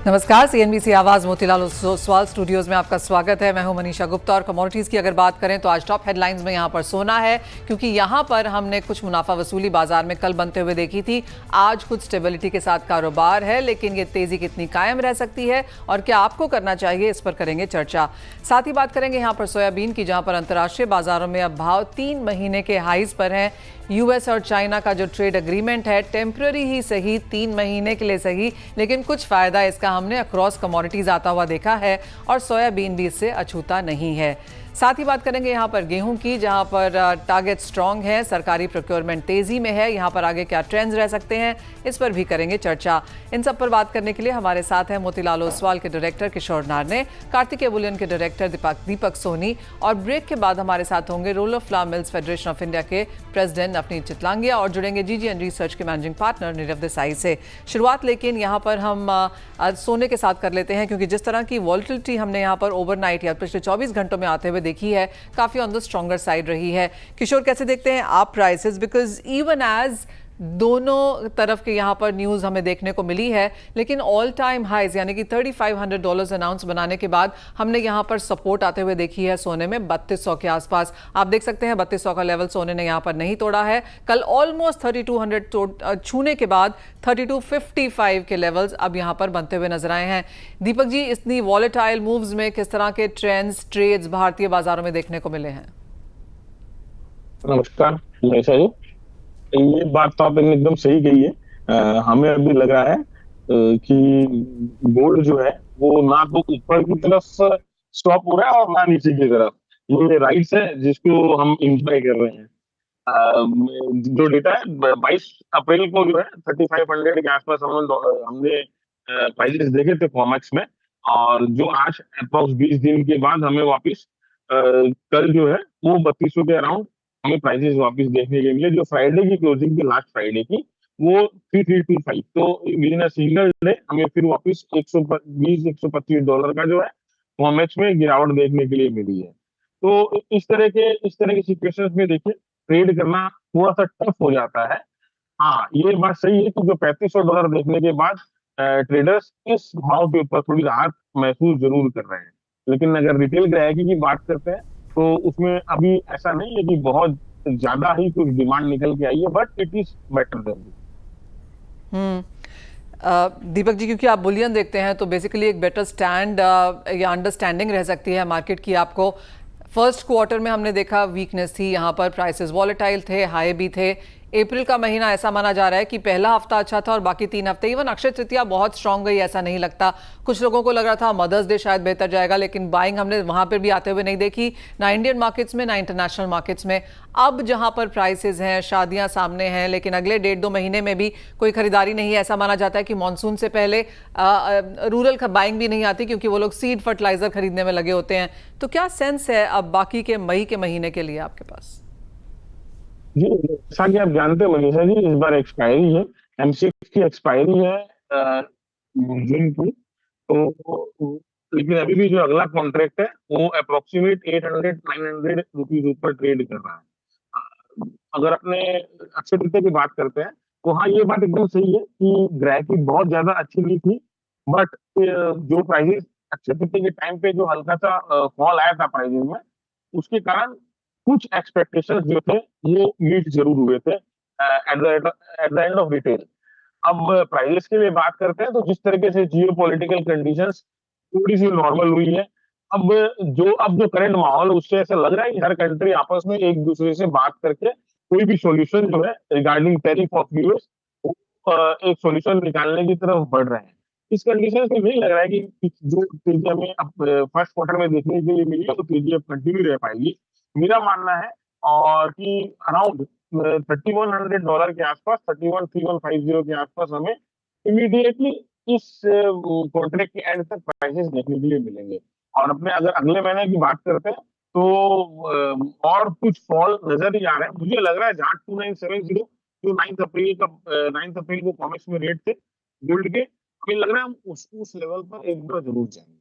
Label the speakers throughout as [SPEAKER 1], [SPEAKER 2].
[SPEAKER 1] नमस्कार, सीएनबीसी आवाज मोतीलाल ओसवाल स्टूडियोज में आपका स्वागत है। मैं हूं मनीषा गुप्ता और कमोडिटीज की अगर बात करें तो आज टॉप हेडलाइंस में यहां पर सोना है, क्योंकि यहां पर हमने कुछ मुनाफा वसूली बाजार में कल बनते हुए देखी थी। आज कुछ स्टेबिलिटी के साथ कारोबार है, लेकिन ये तेजी कितनी कायम रह सकती है और क्या आपको करना चाहिए, इस पर करेंगे चर्चा। साथ ही बात करेंगे यहां पर सोयाबीन की, जहां पर अंतर्राष्ट्रीय बाजारों में अब भाव 3 महीने के हाईज पर हैं। यूएस और चाइना का जो ट्रेड एग्रीमेंट है, टेम्पररी ही सही, 3 महीने के लिए सही, लेकिन कुछ फायदा इसका हमने अक्रॉस कमोडिटीज आता हुआ देखा है और सोयाबीन भी इससे अछूता नहीं है। साथ ही बात करेंगे यहां पर गेहूं की, जहां पर टारगेट स्ट्रांग है, सरकारी प्रोक्योरमेंट तेजी में है। यहां पर आगे क्या ट्रेंड्स रह सकते हैं, इस पर भी करेंगे चर्चा। इन सब पर बात करने के लिए हमारे साथ हैं मोतीलाल ओसवाल के डायरेक्टर किशोर नारने, कार्तिकेय बुलियन के डायरेक्टर दीपक सोनी, और ब्रेक के बाद हमारे साथ होंगे role of flour mills federation of India के प्रेसिडेंट नवनीत चितलांगिया और जुड़ेंगे जीजीएन रिसर्च के मैनेजिंग पार्टनर नीरव देसाई से। शुरुआत लेकिन यहाँ पर हम सोने के साथ कर लेते हैं, क्योंकि जिस तरह की वॉलिटिलिटी हमने यहाँ पर ओवरनाइट या पिछले 24 घंटों में आते हुए देखी है, काफी ऑन द स्ट्रॉन्गर साइड रही है। किशोर, कैसे देखते हैं आप प्राइसेस? बिकॉज इवन एज दोनों तरफ के यहाँ पर न्यूज़ हमें देखने को मिली है, लेकिन ऑल टाइम हाइज यानी कि $3,500 अनाउंस बनाने के बाद हमने यहाँ पर सपोर्ट आते हुए देखी है सोने में 3200 के आसपास। आप देख सकते हैं 3200 का लेवल सोने ने यहाँ पर नहीं तोड़ा है। कल ऑलमोस्ट 3200 छूने के बाद 3255 के लेवल्स अब यहाँ पर बनते हुए नजर आए हैं। दीपक जी, इतनी वॉलेटाइल मूव्स में किस तरह के ट्रेंड्स, ट्रेड्स भारतीय बाजारों में देखने को मिले हैं?
[SPEAKER 2] नमस्कार मनीषा जी, ये बात तो आपने एकदम सही कही है। हमें अभी लग रहा है कि गोल्ड जो है वो ना तो ऊपर की तरफ स्टॉप हो रहा है और ना नीचे की तरफ। ये राइट्स है जिसको हम एंजॉय कर रहे हैं। जो डेटा है 22 अप्रैल को जो है 3500 के आसपास हमने प्राइसेस देखे थे फॉर्मेक्स में, और जो आज अप्रॉक्स 20 दिन के बाद हमें वापस कल जो है वो 3200 के अराउंड हमें प्राइसेस वापस देखने के मिले। जो फ्राइडे की क्लोजिंग थी, लास्ट फ्राइडे की, वो 3325, तो with in a single day हमें फिर वापस $120-125 का जो है फॉर्मेक्स में गिरावट देखने के लिए मिली है। तो इस तरह की सिचुएशंस में देखिए ट्रेड करना थोड़ा सा टफ हो जाता है। हाँ, ये बात सही है कि जो $3500 देखने के बाद ट्रेडर्स इस भाव के ऊपर थोड़ी राहत महसूस जरूर कर रहे हैं। लेकिन अगर रिटेल ग्राहकी की बात करते हैं तो उसमें अभी ऐसा नहीं है कि बहुत ज्यादा ही कुछ डिमांड निकल के आई है, but it is better then.
[SPEAKER 1] Deepak ji, क्योंकि आप बुलियन देखते हैं तो बेसिकली एक बेटर स्टैंड या अंडरस्टैंडिंग रह सकती है मार्केट की आपको। फर्स्ट क्वार्टर में हमने देखा वीकनेस थी, यहाँ पर प्राइसेस वॉलेटाइल थे, हाई भी थे। अप्रैल का महीना ऐसा माना जा रहा है कि पहला हफ्ता अच्छा था और बाकी 3 हफ्ते, इवन अक्षय तृतीया बहुत स्ट्रांग गई ऐसा नहीं लगता। कुछ लोगों को लग रहा था मदर्स डे शायद बेहतर जाएगा, लेकिन बाइंग हमने वहां पर भी आते हुए नहीं देखी, ना इंडियन मार्केट्स में ना इंटरनेशनल मार्केट्स में। अब जहां पर प्राइसेस हैं, शादियां सामने हैं, लेकिन अगले 1.5-2 महीने में भी कोई खरीदारी नहीं है। ऐसा माना जाता है कि मानसून से पहले रूरल बाइंग भी नहीं आती, क्योंकि वो लोग सीड फर्टिलाइजर खरीदने में लगे होते हैं। तो क्या सेंस है अब बाकी के मई के महीने के लिए आपके पास?
[SPEAKER 2] जी, जैसा कि आप जानते हैं मनीषा जी, इस बार एक्सपायरी है, M6 की एक्सपायरी है जून की। तो लेकिन अभी भी जो अगला कॉन्ट्रैक्ट है वो अप्रोक्सीमेट 800-900 रुपीज ऊपर ट्रेड कर रहा है। अगर अपने अक्षय तृतीया की बात करते हैं तो हाँ, ये बात एकदम सही है कि ग्राहकी बहुत ज्यादा अच्छी नहीं थी, बट जो प्राइसेस अक्षय तृतीया के टाइम पे जो हल्का सा फॉल आया था प्राइसेस में, उसके कारण कुछ एक्सपेक्टेशंस जो थे वो मीट जरूर हुए थे at the end of retail. अब प्राइसेस की भी बात करते हैं तो जिस तरीके से जियो पॉलिटिकल कंडीशंस थोड़ी सी नॉर्मल हुई है, अब जो करंट माहौल, उससे ऐसा लग रहा है कि हर कंट्री आपस में एक दूसरे से बात करके कोई भी सॉल्यूशन जो है रिगार्डिंग टैरिफ ऑफ यूएस, एक सॉल्यूशन निकालने की तरफ बढ़ रहे हैं। इस कंडीशन में नहीं लग रहा है कि जो तेजी हमें अब फर्स्ट क्वार्टर में देखने के लिए मिली है तो तेजी अब कंटिन्यू रह पाएगी, मेरा मानना है। और कि अराउंड $3100 के आसपास, 313150 के आसपास हमें इमीडिएटली इस कॉन्ट्रैक्ट के एंड तक प्राइसेस देखने के लिए मिलेंगे। और अपने अगर अगले महीने की बात करते हैं तो और कुछ फॉल नजर ही आ रहा है। मुझे लग रहा है जहाँ 2970 जो 9 अप्रैल को कॉमेक्स में रेट थे गोल्ड के, हमें लग रहा है हम उस लेवल पर एक बार जरूर जाएंगे।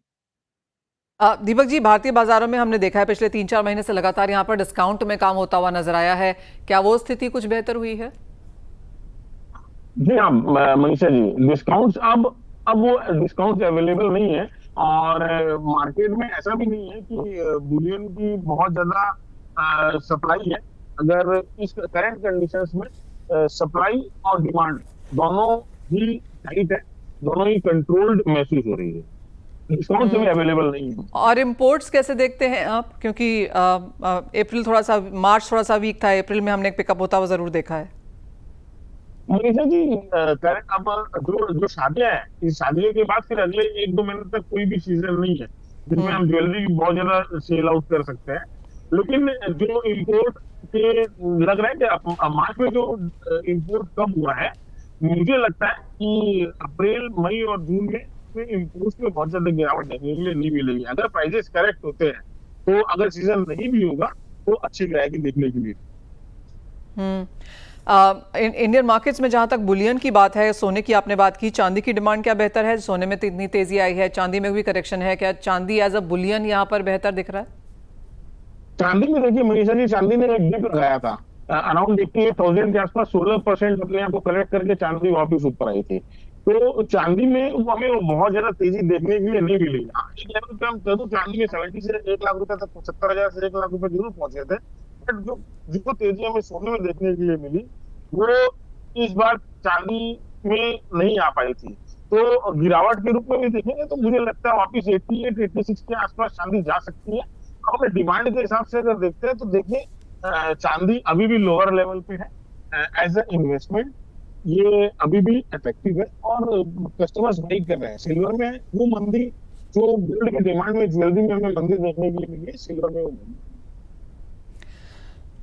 [SPEAKER 1] दीपक जी, भारतीय बाजारों में हमने देखा है पिछले 3-4 महीने से लगातार यहाँ पर डिस्काउंट में काम होता हुआ नजर आया है। क्या वो स्थिति कुछ बेहतर हुई है?
[SPEAKER 2] जी हाँ मनीषा जी, डिस्काउंट्स अब वो डिस्काउंट अवेलेबल नहीं है। और मार्केट में ऐसा भी नहीं है कि बुलियन की बहुत ज्यादा सप्लाई है। अगर इस करंट कंडीशंस में सप्लाई और डिमांड दोनों ही टाइट है, दोनों ही कंट्रोल्ड महसूस हो रही है, डिस्काउंट भी अवेलेबल नहीं है।
[SPEAKER 1] और इम्पोर्ट्स कैसे देखते हैं आप, क्योंकि अप्रैल थोड़ा सा, मार्च थोड़ा सा वीक था, अप्रैल में हमने एक पिकअप होता हुआ जरूर देखा है।
[SPEAKER 2] मनीषा जी, अब जो जो शादियां हैं, इस शादियों के बाद फिर अगले 1-2 महीने तक कोई भी सीजन नहीं है जिसमें हम ज्वेलरी बहुत ज्यादा सेल आउट कर सकते हैं। लेकिन जो इम्पोर्ट के लग रहा है कि मार्च में जो इम्पोर्ट कम हुआ है, मुझे लगता है कि अप्रैल, मई और जून में इम्पोर्ट में बहुत ज्यादा गिरावट देखने के लिए नहीं मिलेगी। अगर प्राइसेस करेक्ट होते हैं तो अगर सीजन नहीं भी होगा तो अच्छी रहेगी देखने के लिए।
[SPEAKER 1] इंडियन मार्केट्स में जहां तक बुलियन की बात है, सोने की आपने बात की, चांदी की डिमांड क्या बेहतर है? सोने में तो इतनी तेजी आई है, चांदी में भी करेक्शन है, क्या चांदी एज अ बुलियन यहां पर बेहतर दिख रहा है?
[SPEAKER 2] चांदी में देखिए मनीषा जी, चांदी ने एक डिप लगाया था अराउंड 88,000 के आसपास, 16% अपने आप को कलेक्ट करके चांदी वापस ऊपर आई थी। तो चांदी में हमें वो बहुत ज्यादा तेजी देखने के लिए नहीं मिली। एक लेवल पे हम कह चांदी में 70 से 1 लाख रुपए तक, 75,000 से 1 लाख रुपए जरूर पहुंचे थे। बट जो तेजी हमें सोने में देखने के लिए मिली, वो इस बार चांदी में नहीं आ पाई थी। तो गिरावट के रूप में भी देखेंगे तो मुझे लगता है वापिस 88-86 के आसपास चांदी जा सकती है। अपने डिमांड के हिसाब से अगर देखते हैं तो देखिए, चांदी अभी भी लोअर लेवल पे है एज ए इन्वेस्टमेंट, ये अभी भी इफेक्टिव है और कस्टमर्स बाई कर रहे हैं। सिल्वर में वो मंदी जो गोल्ड की डिमांड में, ज्वेलरी में हमें मंदी देखने के लिए मिली है, सिल्वर में वो मंदी।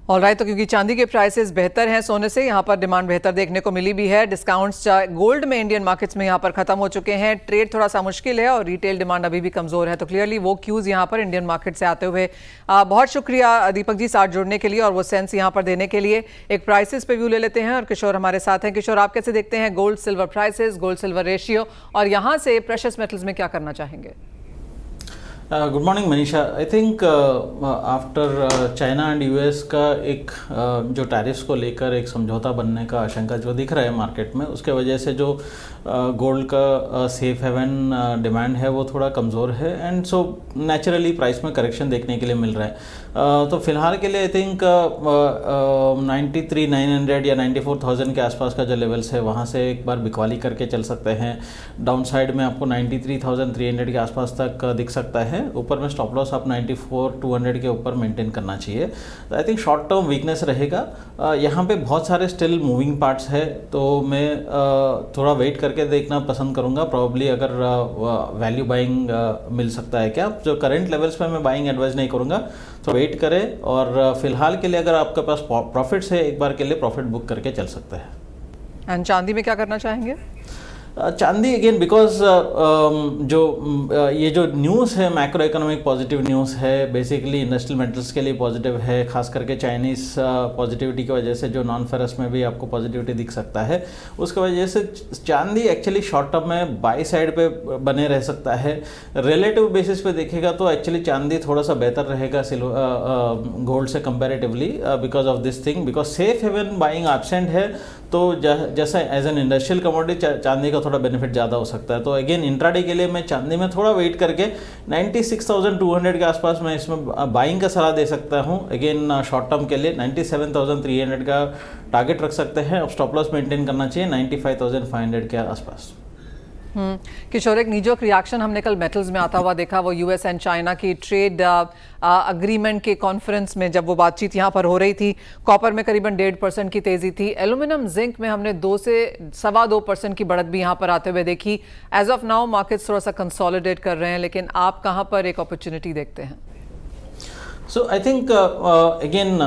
[SPEAKER 1] ऑलराइट, तो क्योंकि चांदी के प्राइसेस बेहतर हैं सोने से, यहाँ पर डिमांड बेहतर देखने को मिली भी है। डिस्काउंट्स गोल्ड में इंडियन मार्केट्स में यहाँ पर खत्म हो चुके हैं, ट्रेड थोड़ा सा मुश्किल है और रिटेल डिमांड अभी भी कमजोर है। तो क्लियरली वो क्यूज यहाँ पर इंडियन मार्केट से आते हुए बहुत शुक्रिया दीपक जी साथ जुड़ने के लिए और वो सेंस यहाँ पर देने के लिए। एक प्राइसेस पे व्यू ले लेते हैं और किशोर हमारे साथ हैं। किशोर, आप कैसे देखते हैं gold silver prices, gold silver ratio, और यहाँ से प्रेशियस मेटल्स में क्या करना चाहेंगे?
[SPEAKER 3] Good morning Manisha. I think after China and US का एक जो टैरिफ्स को लेकर एक समझौता बनने का आशंका जो दिख रहा है मार्केट में, उसके वजह से जो गोल्ड का सेफ हेवन डिमांड है वो थोड़ा कमज़ोर है, एंड सो नेचुरली प्राइस में करेक्शन देखने के लिए मिल रहा है। तो फिलहाल के लिए आई थिंक 93,900 या 94,000 के आसपास का जो लेवल्स है वहाँ से एक बार बिकवाली करके चल सकते हैं। डाउन साइड में आपको 93,300 के आसपास तक दिख सकता है। ऊपर में स्टॉप लॉस आप 94,200 के ऊपर मेंटेन करना चाहिए। तो I think short term weakness रहेगा। यहाँ पे बहुत सारे स्टिल मूविंग पार्ट्स है, तो मैं थोड़ा वेट करके देखना पसंद करूँगा। प्रॉब्ली अगर वैल्यू बाइंग मिल सकता है क्या, जो करंट लेवल्स पे मैं बाइंग एडवाइज नहीं करूँगा, तो वेट करें। और फिलहाल के लिए अगर आपके पास प्रॉफिट्स है, एक बार के लिए प्रॉफिट बुक करके चल सकता है।
[SPEAKER 1] एंड चांदी में क्या करना चाहेंगे?
[SPEAKER 3] चांदी अगेन बिकॉज ये जो न्यूज़ है मैक्रो इकोनॉमिक पॉजिटिव न्यूज़ है, बेसिकली इंडस्ट्रियल मेटल्स के लिए पॉजिटिव है, खास करके चाइनीज़ पॉजिटिविटी की वजह से जो नॉन फेरस में भी आपको पॉजिटिविटी दिख सकता है। उसकी वजह से चांदी एक्चुअली शॉर्ट टर्म में बाई साइड पे बने रह सकता है। रिलेटिव बेसिस पे देखेगा तो एक्चुअली चांदी थोड़ा सा बेहतर रहेगा गोल्ड से comparatively because of this thing, because safe haven buying absent है। तो जैसा एज एन इंडस्ट्रियल कमोडिटी चांदी का थोड़ा बेनिफिट ज़्यादा हो सकता है। तो अगेन इंट्राडे के लिए मैं चांदी में थोड़ा वेट करके 96,200 के आसपास मैं इसमें बाइंग का सलाह दे सकता हूँ। अगेन शॉर्ट टर्म के लिए 97,300 का टारगेट रख सकते हैं। अब स्टॉप लॉस मेंटेन करना चाहिए 95,500 के आसपास।
[SPEAKER 1] किशोर, एक नीजोक रिएक्शन हमने कल मेटल्स में आता हुआ देखा, वो यूएस एंड चाइना की ट्रेड अग्रीमेंट के कॉन्फ्रेंस में जब वो बातचीत यहाँ पर हो रही थी। कॉपर में करीबन 1.5% की तेजी थी। एल्यूमिनियम जिंक में हमने 2 से 2.25% की बढ़त भी यहाँ पर आते हुए देखी। एज ऑफ नाउ मार्केट्स थोड़ा सा कंसोलिडेट कर रहे हैं, लेकिन आप कहाँ पर एक अपॉर्चुनिटी देखते हैं?
[SPEAKER 3] So I think again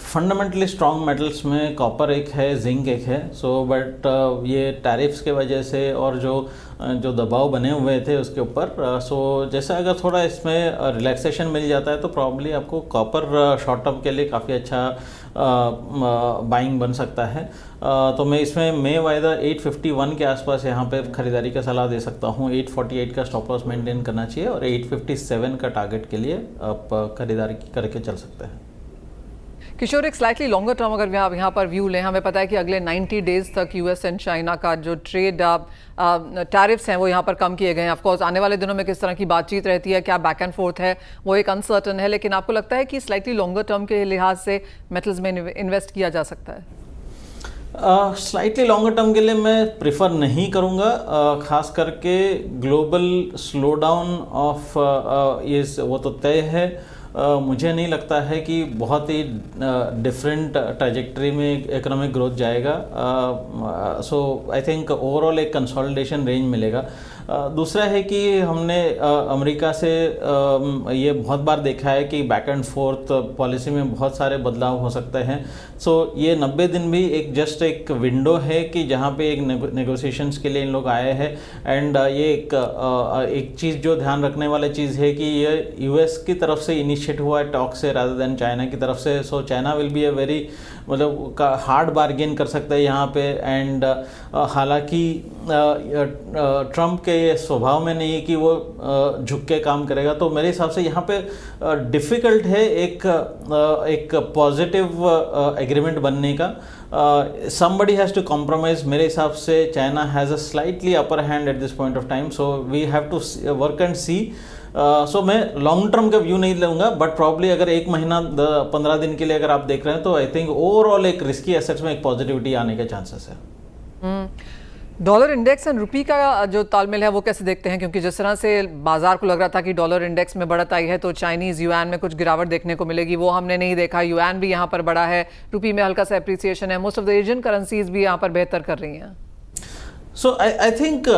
[SPEAKER 3] fundamentally strong metals में कॉपर एक है, जिंक एक है। सो बट ये टैरिफ्स के वजह से और जो दबाव बने हुए थे उसके ऊपर, सो जैसा अगर थोड़ा इसमें रिलैक्सेशन मिल जाता है तो प्रॉब्ली आपको कॉपर शॉर्ट टर्म के लिए काफ़ी अच्छा बाइंग बन सकता है। तो मैं इसमें मे वायदा 851 के आसपास यहाँ पे खरीदारी का सलाह दे सकता हूँ। 848 का स्टॉप लॉस मेंटेन करना चाहिए और 857 का टारगेट के लिए आप खरीदारी करके चल सकते हैं।
[SPEAKER 1] किशोर, एक स्लाइटली लॉन्गर टर्म अगर यहाँ पर व्यू लें, हमें पता है कि अगले 90 डेज तक यूएस एंड चाइना का जो ट्रेड टैरिफ्स हैं वो यहाँ पर कम किए गए हैं। ऑफकोर्स आने वाले दिनों में किस तरह की बातचीत रहती है, क्या बैक एंड फोर्थ है, वो एक अनसर्टन है, लेकिन आपको लगता है कि स्लाइटली लॉन्गर टर्म के लिहाज से मेटल्स में इन्वेस्ट किया जा सकता है?
[SPEAKER 3] स्लाइटली लॉन्गर टर्म के लिए मैं प्रिफर नहीं करूँगा, खास करके ग्लोबल स्लो डाउन ऑफ ये वो तो तय है। मुझे नहीं लगता है कि बहुत ही डिफरेंट ट्रैजेक्टरी में इकोनॉमिक ग्रोथ जाएगा। सो आई थिंक ओवरऑल एक कंसोलिडेशन रेंज मिलेगा। दूसरा है कि हमने अमेरिका से ये बहुत बार देखा है कि बैक एंड फोर्थ पॉलिसी में बहुत सारे बदलाव हो सकते हैं। सो ये 90 दिन भी एक जस्ट एक विंडो है कि जहाँ पे एक नेगोशिएशंस के लिए इन लोग आए हैं। एंड ये एक चीज़ जो ध्यान रखने वाली चीज़ है कि ये यूएस की तरफ से इनिशिएट हुआ है टॉक से रादर देन चाइना की तरफ से। So China will be a very मतलब का हार्ड बार्गेन कर सकता है यहाँ पे। एंड हालांकि ट्रम्प के स्वभाव में नहीं है कि वो झुक के काम करेगा, तो मेरे हिसाब से यहाँ पे डिफ़िकल्ट है एक पॉजिटिव एग्रीमेंट बनने का। somebody has to compromise। मेरे हिसाब से China has a slightly upper hand at this point of time, so we have to work and see. सो मैं लॉन्ग टर्म का व्यू नहीं लूँगा, बट प्रॉब्ली अगर एक महीना 15 दिन के लिए अगर आप देख रहे हैं तो आई थिंक ओवरऑल एक रिस्की एसेट्स में एक पॉजिटिविटी आने के चांसेस है।
[SPEAKER 1] डॉलर इंडेक्स एंड रुपी का जो तालमेल है वो कैसे देखते हैं? क्योंकि जिस तरह से बाजार को लग रहा था कि डॉलर इंडेक्स में बढ़त आई है तो चाइनीज युआन में कुछ गिरावट देखने को मिलेगी, वो हमने नहीं देखा। युआन भी यहाँ पर बढ़ा है, रुपी में हल्का सा एप्रिसिएशन है। Most of the Asian currencies भी यहाँ पर बेहतर कर रही हैं।
[SPEAKER 3] सो आई थिंक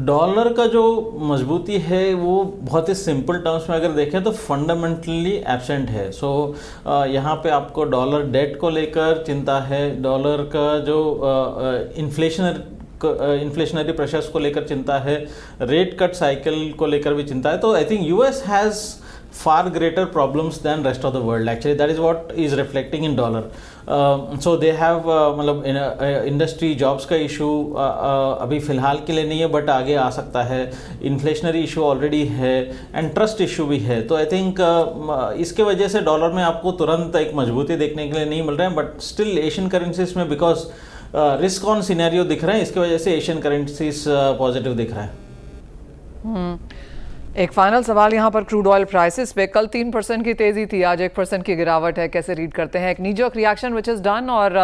[SPEAKER 3] डॉलर का जो मजबूती है वो बहुत ही सिंपल टर्म्स में अगर देखें तो फंडामेंटली एब्सेंट है। सो यहाँ पे आपको डॉलर डेट को लेकर चिंता है, डॉलर का जो इन्फ्लेशनरी प्रेशर्स को लेकर चिंता है, रेट कट साइकिल को लेकर भी चिंता है। तो I think US has far greater problems than rest of the world actually, that is what is reflecting in dollar। so they have मतलब इंडस्ट्री जॉब्स का इशू अभी फ़िलहाल के लिए नहीं है बट आगे आ सकता है, इन्फ्लेशनरी इशू ऑलरेडी है एंड ट्रस्ट इशू भी है। तो आई थिंक इसके वजह से डॉलर में आपको तुरंत एक मजबूती देखने के लिए नहीं मिल रहा है, बट स्टिल एशियन करेंसीज में बिकॉज रिस्क ऑन सिनेरियो दिख रहे हैं, इसकी वजह से एशियन करेंसीज पॉजिटिव दिख रहा है।
[SPEAKER 1] एक फाइनल सवाल यहाँ पर क्रूड ऑयल प्राइसेस पे, कल 3% की तेजी थी, आज 1% की गिरावट है, कैसे रीड करते हैं? एक knee-jerk reaction which is done और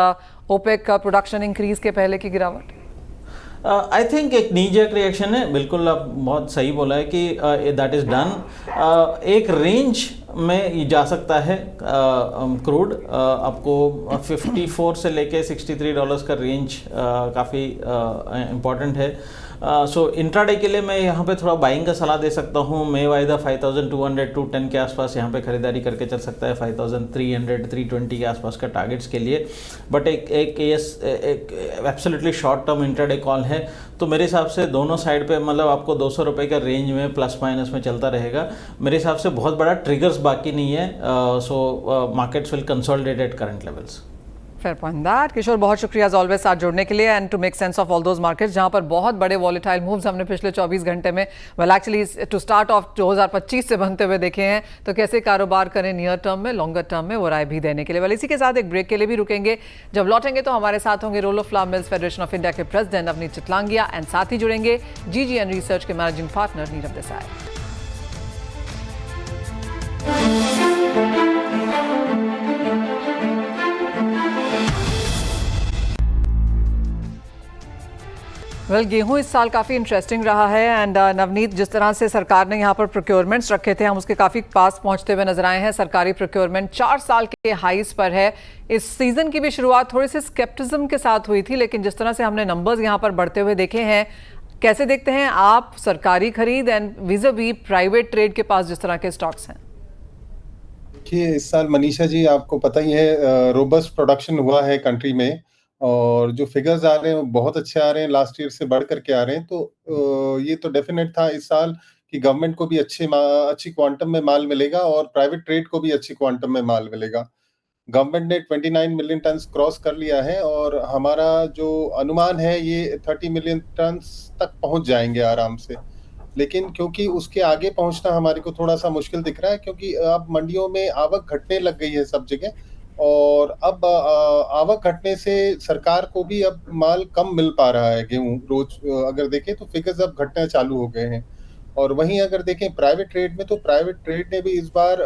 [SPEAKER 1] ओपेक का प्रोडक्शन इंक्रीज के पहले की गिरावट?
[SPEAKER 3] आई थिंक एक नीजर्क रिएक्शन है, बिल्कुल आप बहुत सही बोला है कि दैट इज डन। एक रेंज में जा सकता है क्रूड, आपको 54 से लेके $63 का रेंज काफ़ी इम्पॉर्टेंट है। सो इंट्राडे के लिए मैं यहाँ पे थोड़ा बाइंग का सलाह दे सकता हूँ। मे वायदा 5200 टू 10 के आसपास यहाँ पे खरीदारी करके चल सकता है, 5300 320 के आसपास का टारगेट्स के लिए। बट एक absolutely short term intraday call है, तो मेरे हिसाब से दोनों साइड पे मतलब आपको 200 रुपये का रेंज में प्लस माइनस में चलता रहेगा। मेरे हिसाब से बहुत बड़ा ट्रिगर्स बाकी नहीं है। So markets will consolidate at current levels.
[SPEAKER 1] Fair point that. Kishore, बहुत शुक्रिया एज ऑलवेज साथ जुड़ने के लिए and to make sense of all those markets जहां पर बहुत बड़े वॉलेटाइल मूव्स हमने पिछले 24 घंटे में एक्चुअली टू स्टार्ट ऑफ 2025 से बनते हुए देखे हैं। तो कैसे कारोबार करें नियर टर्म में, लॉन्गर टर्म में, वो राय भी देने के लिए। इसी के साथ एक ब्रेक के लिए भी रुकेंगे। जब लौटेंगे तो हमारे साथ होंगे role of flour mills federation of India के प्रेसिडेंट नवनीत चितलांगिया एंड साथ ही जुड़ेंगे GGN रिसर्च के मैनेजिंग पार्टनर नीरव देसाई। गेहूं इस साल काफ़ी इंटरेस्टिंग रहा है एंड नवनीत, जिस तरह से सरकार ने यहाँ पर प्रोक्योरमेंट्स रखे थे हम उसके काफ़ी पास पहुँचते हुए नजर आए हैं। सरकारी प्रोक्योरमेंट 4 साल के हाईस पर है। इस सीज़न की भी शुरुआत थोड़ी सी स्केप्टिज्म के साथ हुई थी, लेकिन जिस तरह से हमने नंबर्स यहाँ पर बढ़ते हुए देखे हैं, कैसे देखते हैं आप सरकारी खरीद एंड विज़-अ-वी प्राइवेट ट्रेड के पास जिस तरह के स्टॉक्स हैं?
[SPEAKER 4] देखिए, इस साल मनीषा जी आपको पता ही है रोबस्ट प्रोडक्शन हुआ है कंट्री में और जो फिगर्स आ रहे हैं वो बहुत अच्छे आ रहे हैं, लास्ट ईयर से बढ़ करके आ रहे हैं। तो ये तो डेफिनेट था इस साल कि गवर्नमेंट को भी अच्छी क्वांटम में माल मिलेगा और प्राइवेट ट्रेड को भी अच्छी क्वांटम में माल मिलेगा। गवर्नमेंट ने 29 मिलियन टन क्रॉस कर लिया है और हमारा जो अनुमान है ये 30 मिलियन टन तक पहुंच जाएंगे आराम से। लेकिन क्योंकि उसके आगे पहुंचना हमारे को थोड़ा सा मुश्किल दिख रहा है, क्योंकि अब मंडियों में आवक घटने लग गई है सब जगह। और अब आवक घटने से सरकार को भी अब माल कम मिल पा रहा है गेहूं रोज। अगर देखें तो फिगर्स अब घटना चालू हो गए हैं। और वहीं अगर देखें प्राइवेट ट्रेड में, तो प्राइवेट ट्रेड ने भी इस बार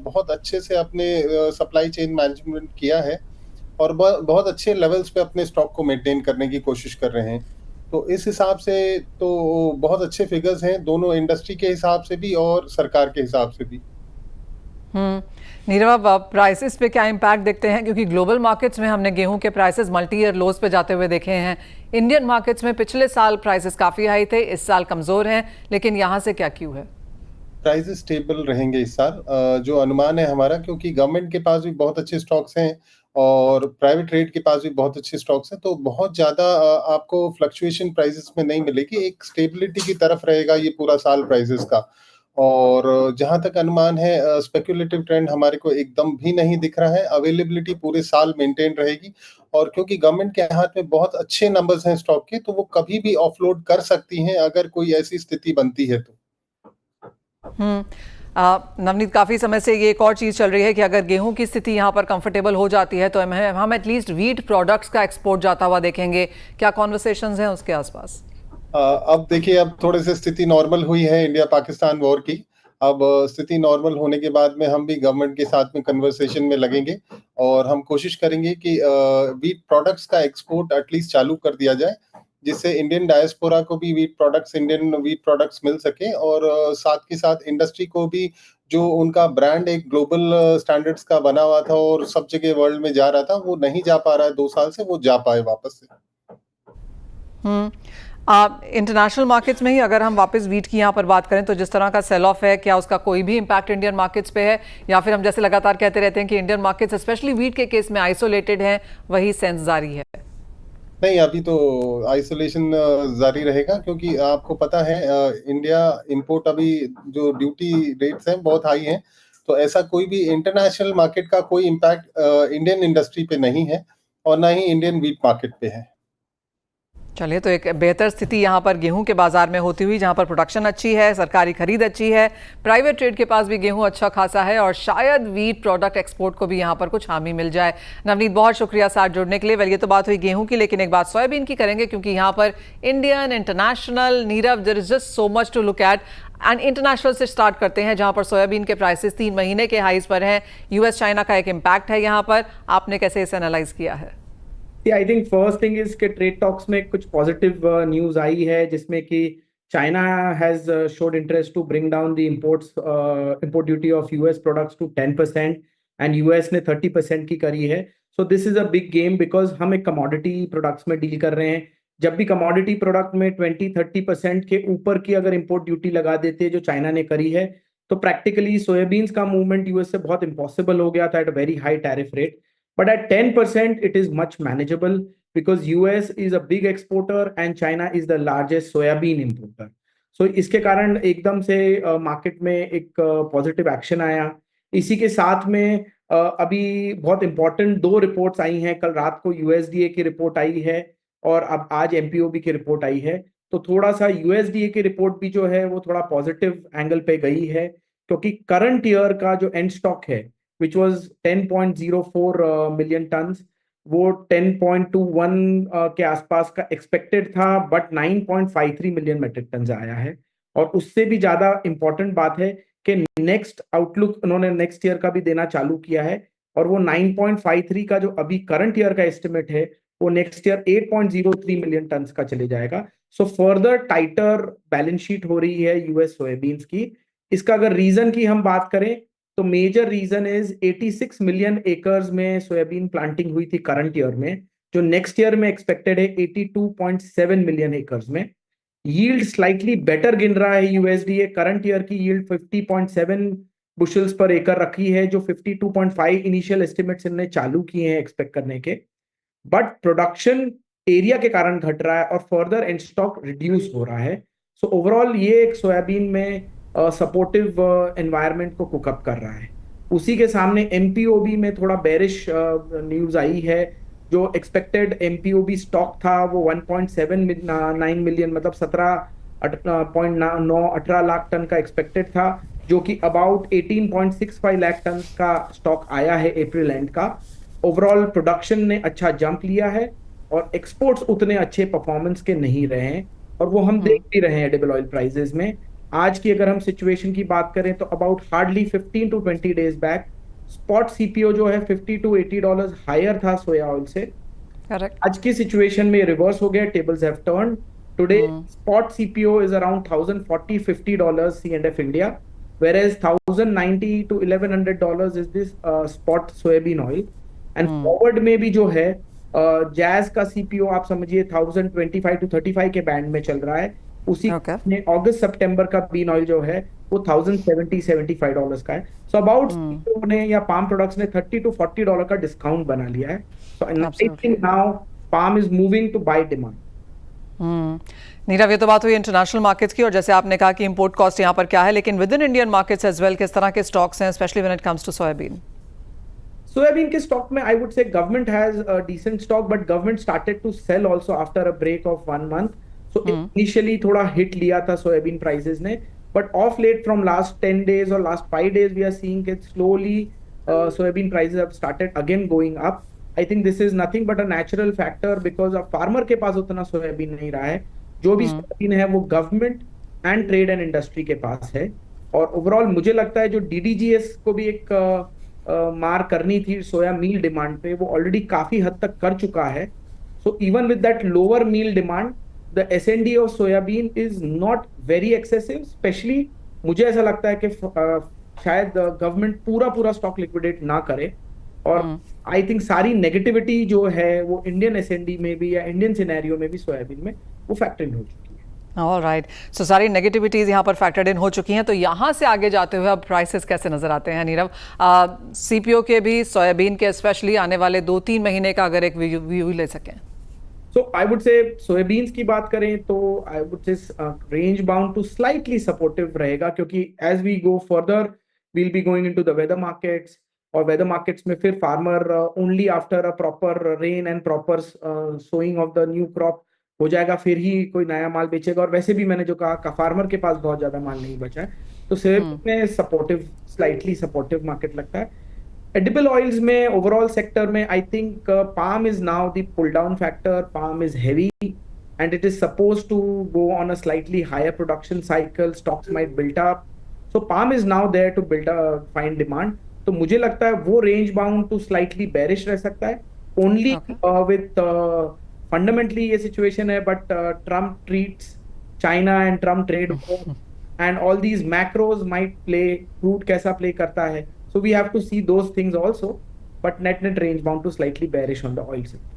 [SPEAKER 4] बहुत अच्छे से अपने सप्लाई चेन मैनेजमेंट किया है और बहुत अच्छे लेवल्स पे अपने स्टॉक को मेंटेन करने की कोशिश कर रहे हैं। तो इस हिसाब से तो बहुत अच्छे फिगर्स हैं, दोनों इंडस्ट्री के हिसाब से भी और सरकार के हिसाब से भी।
[SPEAKER 1] नीरव, अब प्राइसेस पे क्या इम्पैक्ट देखते हैं, क्योंकि ग्लोबल मार्केट्स में हमने गेहूं के प्राइसेस मल्टी ईयर लोज पे जाते हुए देखे हैं। इंडियन मार्केट्स में पिछले साल प्राइसेस काफी हाई थे, इस साल कमजोर हैं, लेकिन यहाँ से क्या क्यों है?
[SPEAKER 4] प्राइसेस स्टेबल रहेंगे इस साल, जो अनुमान है हमारा, क्योंकि गवर्नमेंट के पास भी बहुत अच्छे स्टॉक्स हैं और प्राइवेट ट्रेड के पास भी बहुत अच्छे स्टॉक्स हैं। तो बहुत ज्यादा आपको फ्लक्चुएशन प्राइसेस में नहीं मिलेगी, एक स्टेबिलिटी की तरफ रहेगा ये पूरा साल प्राइसेस का। और जहां तक अनुमान है, स्पेक्युलेटिव ट्रेंड हमारे को एकदम भी नहीं दिख रहा है। अवेलेबिलिटी पूरे साल मेंटेन रहेगी और क्योंकि गवर्नमेंट के हाथ में बहुत अच्छे नंबर्स हैं स्टॉक के, तो वो कभी भी ऑफलोड कर सकती हैं अगर कोई ऐसी स्थिति बनती है तो।
[SPEAKER 1] नवनीत, काफी समय से ये एक और चीज चल रही है कि अगर गेहूं की स्थिति यहाँ पर कंफर्टेबल हो जाती है तो हम एटलीस्ट व्हीट प्रोडक्ट्स का एक्सपोर्ट जाता हुआ देखेंगे। क्या कॉन्वर्सेशंस हैं उसके आसपास?
[SPEAKER 4] अब देखिए, अब थोड़े से स्थिति नॉर्मल हुई है इंडिया पाकिस्तान वॉर की। अब स्थिति नॉर्मल होने के बाद में हम भी गवर्नमेंट के साथ में कन्वर्सेशन में लगेंगे और हम कोशिश करेंगे कि व्हीट प्रोडक्ट्स का एक्सपोर्ट एटलीस्ट चालू कर दिया जाए, जिससे इंडियन डायस्पोरा को भी इंडियन व्हीट प्रोडक्ट्स मिल सके और साथ के साथ इंडस्ट्री को भी, जो उनका ब्रांड एक ग्लोबल स्टैंडर्ड्स का बना हुआ था और सब जगह वर्ल्ड में जा रहा था, वो नहीं जा पा रहा है 2 साल से, वो जा पाए वापस से।
[SPEAKER 1] इंटरनेशनल मार्केट्स में ही अगर हम वापस वीट की यहाँ पर बात करें तो जिस तरह का सेल ऑफ है, क्या उसका कोई भी इम्पैक्ट इंडियन मार्केट्स पे है, या फिर हम जैसे लगातार कहते रहते हैं कि इंडियन मार्केट्स स्पेशली वीट के केस में आइसोलेटेड हैं, वही सेंस जारी है?
[SPEAKER 4] नहीं, अभी तो आइसोलेशन जारी रहेगा, क्योंकि आपको पता है इंडिया इंपोर्ट अभी जो ड्यूटी रेट्स हैं बहुत हाई हैं। तो ऐसा कोई भी इंटरनेशनल मार्केट का कोई इम्पैक्ट इंडियन इंडस्ट्री पे नहीं है और ना ही इंडियन व्हीट मार्केट पे है।
[SPEAKER 1] चलिए, तो एक बेहतर स्थिति यहाँ पर गेहूं के बाजार में होती हुई, जहाँ पर प्रोडक्शन अच्छी है, सरकारी खरीद अच्छी है, प्राइवेट ट्रेड के पास भी गेहूं अच्छा खासा है और शायद वीट प्रोडक्ट एक्सपोर्ट को भी यहाँ पर कुछ हामी मिल जाए। नवनीत, बहुत शुक्रिया साथ जुड़ने के लिए। वेल, ये तो बात हुई गेहूं की, लेकिन एक बात सोयाबीन की करेंगे, क्योंकि यहाँ पर Indian, international, Nirav, there is just so much to look at. And international से स्टार्ट करते हैं, जहां पर सोयाबीन के प्राइसेस 3 महीने के हाईज पर हैं। यूएस चाइना का एक इम्पैक्ट है यहाँ पर, आपने कैसे इसे एनालाइज किया है?
[SPEAKER 5] I think first thing is के ट्रेड टॉक्स में कुछ पॉजिटिव न्यूज आई है, जिसमें कि China has showed interest to bring down the import duty of US products to 10% and US ने 30% की करी है। So this is a big game, because हम एक कमोडिटी प्रोडक्ट्स में डील कर रहे हैं। जब भी कमोडिटी प्रोडक्ट में 20-30% के ऊपर की अगर इंपोर्ट ड्यूटी लगा देते हैं जो चाइना ने करी है, तो प्रैक्टिकली सोयाबीन्स का मूवमेंट यूएस से बहुत इंपॉसिबल हो गया था at a very high tariff rate. But at 10%, it is much manageable because US is a big exporter and China is the largest soybean importer. So इसके कारण एकदम से मार्केट में एक पॉजिटिव एक्शन आया। इसी के साथ में अभी बहुत इंपॉर्टेंट 2 रिपोर्ट्स आई हैं। कल रात को USDA की रिपोर्ट आई है और अब आज MPOB की रिपोर्ट आई है। तो थोड़ा सा USDA की रिपोर्ट भी जो है वो थोड़ा पॉजिटिव एंगल पे गई है, क्योंकि करंट ईयर का जो एंड स्टॉक है which was 10.04 million tons, वो 10.21 के आसपास का एक्सपेक्टेड था, बट 9.53 मिलियन मेट्रिक टन आया है। और उससे भी ज्यादा इंपॉर्टेंट बात है कि नेक्स्ट आउटलुक उन्होंने नेक्स्ट ईयर का भी देना चालू किया है, और वो 9.53 का जो अभी करंट ईयर का एस्टिमेट है वो नेक्स्ट ईयर 8.03 मिलियन टन का चले जाएगा। सो फर्दर टाइटर बैलेंस शीट हो रही है यूएस सोयाबीन्स की। इसका अगर रीजन की हम बात करें तो major reason is 86 million acres में सोयाबीन प्लांटिंग हुई थी करंट ईयर में, जो नेक्स्ट ईयर में एक्सपेक्टेड है 82.7 मिलियन एकर्स में। यील्ड स्लाइटली बेटर गिन रहा है यूएसडीए, करंट ईयर की यील्ड 50.7 बुशल्स पर एकड़ रखी है, जो 52.5 इनिशियल एस्टिमेट्स इन्होंने चालू किए हैं एक्सपेक्ट करने के। बट प्रोडक्शन एरिया के कारण घट रहा है और फर्दर एंड स्टॉक रिड्यूस हो रहा है। सो ओवरऑल ये एक सोयाबीन में सपोर्टिव एनवायरनमेंट को कुकअप कर रहा है। उसी के सामने एमपीओबी में थोड़ा बेरिश न्यूज आई है। जो एक्सपेक्टेड एमपीओबी स्टॉक था वो 1.79 मिलियन, मतलब 18 लाख टन का एक्सपेक्टेड था, जो कि अबाउट 18.65 लाख टन का स्टॉक आया है अप्रैल एंड का। ओवरऑल प्रोडक्शन ने अच्छा जंप लिया है और एक्सपोर्ट्स उतने अच्छे परफॉर्मेंस के नहीं रहे हैं, और वो हम देख भी रहे हैं एडिबल ऑयल प्राइसेस में। आज की अगर हम सिचुएशन की बात करें तो about hardly 15 to 20 days back spot CPO जो है $50 to $80 हायर था सोया ऑयल से।
[SPEAKER 1] करेक्ट।
[SPEAKER 5] आज की सिचुएशन में रिवर्स हो गया, tables have turned. Today spot CPO is around $1,040-$1,050 C&F India, whereas $1,090 to $1,100 is this spot soybean oil. And forward में भी जो है जैज का CPO आप समझिए 1,025 to 35 के बैंड में चल रहा है। उसी में अगस्त सितंबर का बीन ऑयल जो है वो $1,070-$1,075 का है। सो अबाउट CPO ने या पाम प्रोडक्ट्स ने $30 to $40 का डिस्काउंट बना लिया है। So I think now palm is moving to buy demand.
[SPEAKER 1] Nirav, ये तो बात हुई इंटरनेशनल मार्केट्स की, और जैसे आपने कहा कि इंपोर्ट कॉस्ट यहाँ पर क्या है, लेकिन with in Indian markets as well किस तरह के स्टॉक्स हैं, specially when it comes to soybean?
[SPEAKER 5] Soybean के स्टॉक में I would say government has a decent stock, but government started to sell also after a break of 1 month. So initially थोड़ा hit लिया था soybean prices ने, but of late from last 10 days और last 5 days we are seeing it slowly soybean prices have started again going up. I think this is nothing but a natural factor because अब farmer के पास उतना soybean नहीं रहा है। जो भी soybean है वो government and trade and industry के पास है। और ओवरऑल मुझे लगता है जो DDGS को भी एक मार करनी थी सोया मील डिमांड पे, वो ऑलरेडी काफी हद तक कर चुका है। So even with that lower meal demand the SND of soybean is not very excessive. Specially मुझे ऐसा लगता है कि शायद गवर्नमेंट पूरा स्टॉक लिक्विडेट ना करे, और आई थिंक सारी नेगेटिविटी जो है वो इंडियन SND में भी या इंडियन सिनेरियो में भी सोयाबीन में वो फैक्टर इन हो चुकी है।
[SPEAKER 1] ऑलराइट, सो सारी नेगेटिविटीज यहाँ पर फैक्टर्ड इन हो चुकी हैं। तो यहाँ से आगे जाते हुए अब प्राइसेस कैसे नजर आते हैं नीरव? CPO के भी, सोयाबीन के स्पेशली आने वाले 2-3 महीने का अगर एक व्यू ले सकें?
[SPEAKER 5] सो आई वुड से सोयाबीन्स की बात करें तो I would say range bound to slightly supportive रहेगा, क्योंकि as we go further we'll be going into the weather markets, और वेदर मार्केट्स में फिर farmer only after a proper rain and proper sowing of the new crop हो जाएगा, फिर ही कोई नया माल बेचेगा। और वैसे भी मैंने जो कहा फार्मर के पास बहुत ज्यादा माल नहीं बचा है, तो सोयाबीन में सपोर्टिव, स्लाइटली सपोर्टिव मार्केट लगता है। एडिबल ऑयल्स में ओवरऑल सेक्टर में I think palm is now the pull down factor. Palm is heavy and it is suppose to go on a slightly higher production cycle, stocks might built up, so palm is now there to build find demand. तो मुझे लगता है वो range bound to slightly bearish रह सकता है, only with fundamentally ये situation है, but Trump treats China and Trump trade and all these macros might play, crude कैसा प्ले करता है, so we have to see those things also, but net range bound to slightly bearish on the oil sector.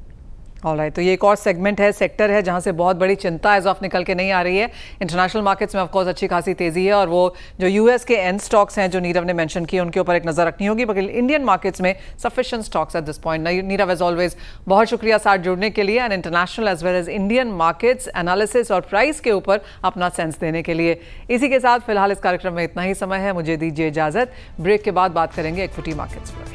[SPEAKER 1] Alright, तो ये एक और segment है, sector है जहां से बहुत बड़ी चिंता एज ऑफ निकल के नहीं आ रही है। इंटरनेशनल मार्केट्स में ऑफ कोर्स अच्छी खासी तेजी है, और वो जो US के एंड स्टॉक्स हैं जो नीरव ने मेंशन किए उनके ऊपर एक नजर रखनी होगी, बल्कि इंडियन मार्केट्स में sufficient stocks at this point. Nirav as always बहुत शुक्रिया साथ जुड़ने के लिए, and international as well as Indian markets analysis और प्राइस के ऊपर अपना सेंस देने के लिए। इसी के साथ फिलहाल इस कार्यक्रम में इतना ही समय है, मुझे दीजिए इजाजत। ब्रेक के बाद बात करेंगे इक्विटी मार्केट्स पर।